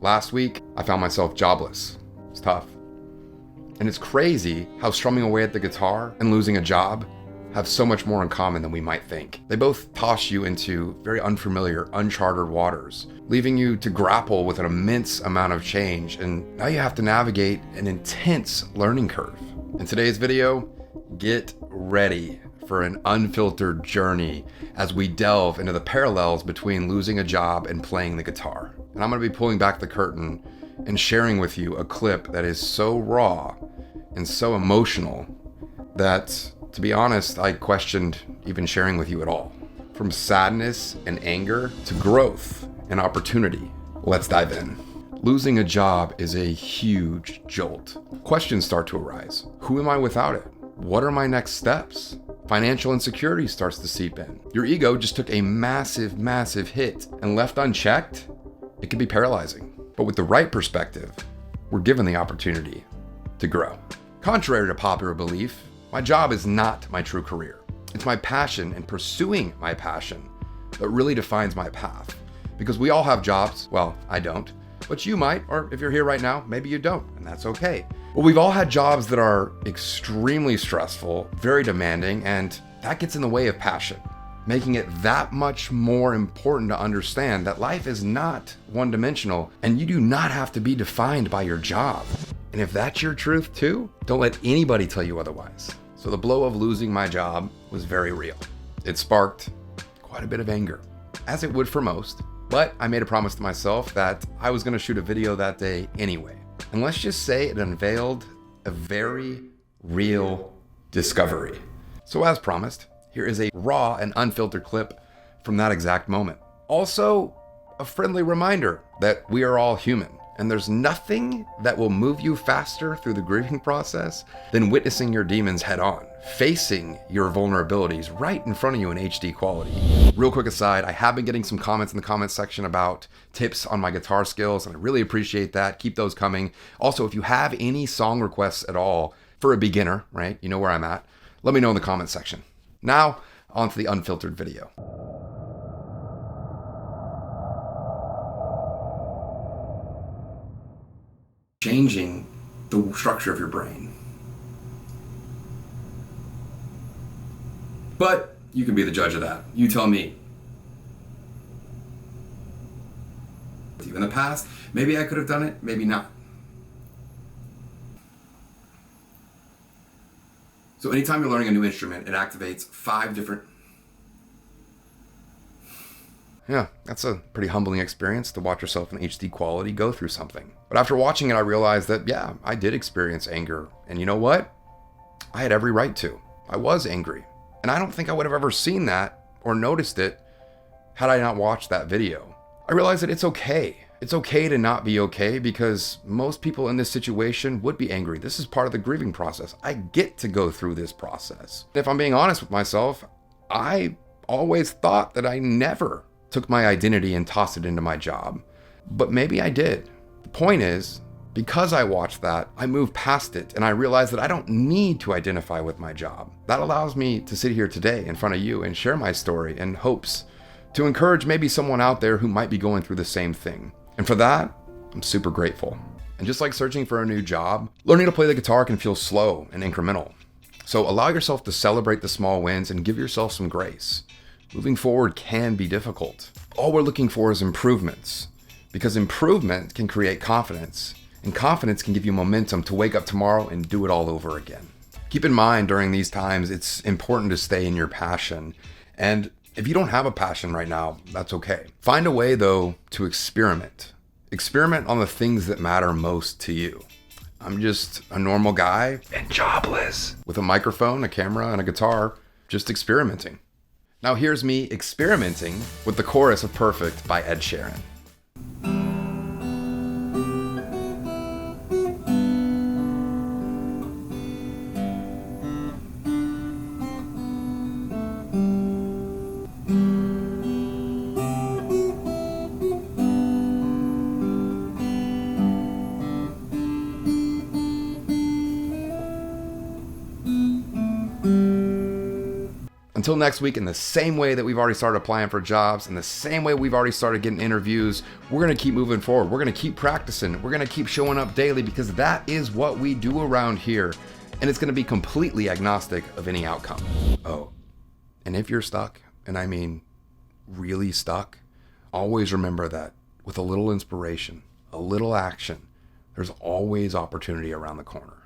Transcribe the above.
Last week, I found myself jobless. It's tough. And it's crazy how strumming away at the guitar and losing a job have so much more in common than we might think. They both toss you into very unfamiliar, uncharted waters, leaving you to grapple with an immense amount of change, and now you have to navigate an intense learning curve. In today's video, get ready for an unfiltered journey as we delve into the parallels between losing a job and playing the guitar. And I'm gonna be pulling back the curtain and sharing with you a clip that is so raw and so emotional that, to be honest, I questioned even sharing with you at all. From sadness and anger to growth and opportunity. Let's dive in. Losing a job is a huge jolt. Questions start to arise. Who am I without it? What are my next steps? Financial insecurity starts to seep in. Your ego just took a massive, massive hit, and left unchecked, it can be paralyzing. But with the right perspective, we're given the opportunity to grow. Contrary to popular belief, my job is not my true career. It's my passion and pursuing my passion that really defines my path. Because we all have jobs. Well, I don't, but you might, or if you're here right now, maybe you don't, and that's okay. But we've all had jobs that are extremely stressful, very demanding, and that gets in the way of passion, making it that much more important to understand that life is not one-dimensional, and you do not have to be defined by your job. And if that's your truth too, don't let anybody tell you otherwise. So the blow of losing my job was very real. It sparked quite a bit of anger, as it would for most, but I made a promise to myself that I was gonna shoot a video that day anyway. And let's just say it unveiled a very real discovery. So as promised, here is a raw and unfiltered clip from that exact moment. Also, a friendly reminder that we are all human, and there's nothing that will move you faster through the grieving process than witnessing your demons head on, facing your vulnerabilities right in front of you in HD quality. Real quick aside, I have been getting some comments in the comments section about tips on my guitar skills, and I really appreciate that. Keep those coming. Also, if you have any song requests at all for a beginner, right? You know where I'm at. Let me know in the comments section. Now, on to the unfiltered video. Changing the structure of your brain. But you can be the judge of that. You tell me. In the past, maybe I could have done it, maybe not. So anytime you're learning a new instrument, it activates 5 different... Yeah, that's a pretty humbling experience to watch yourself in HD quality go through something. But after watching it, I realized that, yeah, I did experience anger. And you know what? I had every right to. I was angry. And I don't think I would have ever seen that or noticed it had I not watched that video. I realized that it's okay. It's okay to not be okay, because most people in this situation would be angry. This is part of the grieving process. I get to go through this process. If I'm being honest with myself, I always thought that I never took my identity and tossed it into my job. But maybe I did. The point is, because I watched that, I moved past it, and I realized that I don't need to identify with my job. That allows me to sit here today in front of you and share my story in hopes to encourage maybe someone out there who might be going through the same thing. And for that, I'm super grateful. And just like searching for a new job, learning to play the guitar can feel slow and incremental. So allow yourself to celebrate the small wins and give yourself some grace. Moving forward can be difficult. All we're looking for is improvements, because improvement can create confidence, and confidence can give you momentum to wake up tomorrow and do it all over again. Keep in mind, during these times, it's important to stay in your passion. And if you don't have a passion right now, that's okay. Find a way, though, to experiment. Experiment on the things that matter most to you. I'm just a normal guy and jobless with a microphone, a camera, and a guitar, just experimenting. Now here's me experimenting with the chorus of Perfect by Ed Sheeran. Until next week, in the same way that we've already started applying for jobs, in the same way we've already started getting interviews, we're going to keep moving forward. We're going to keep practicing. We're going to keep showing up daily because that is what we do around here. And it's going to be completely agnostic of any outcome. Oh, and if you're stuck, and I mean really stuck, always remember that with a little inspiration, a little action, there's always opportunity around the corner.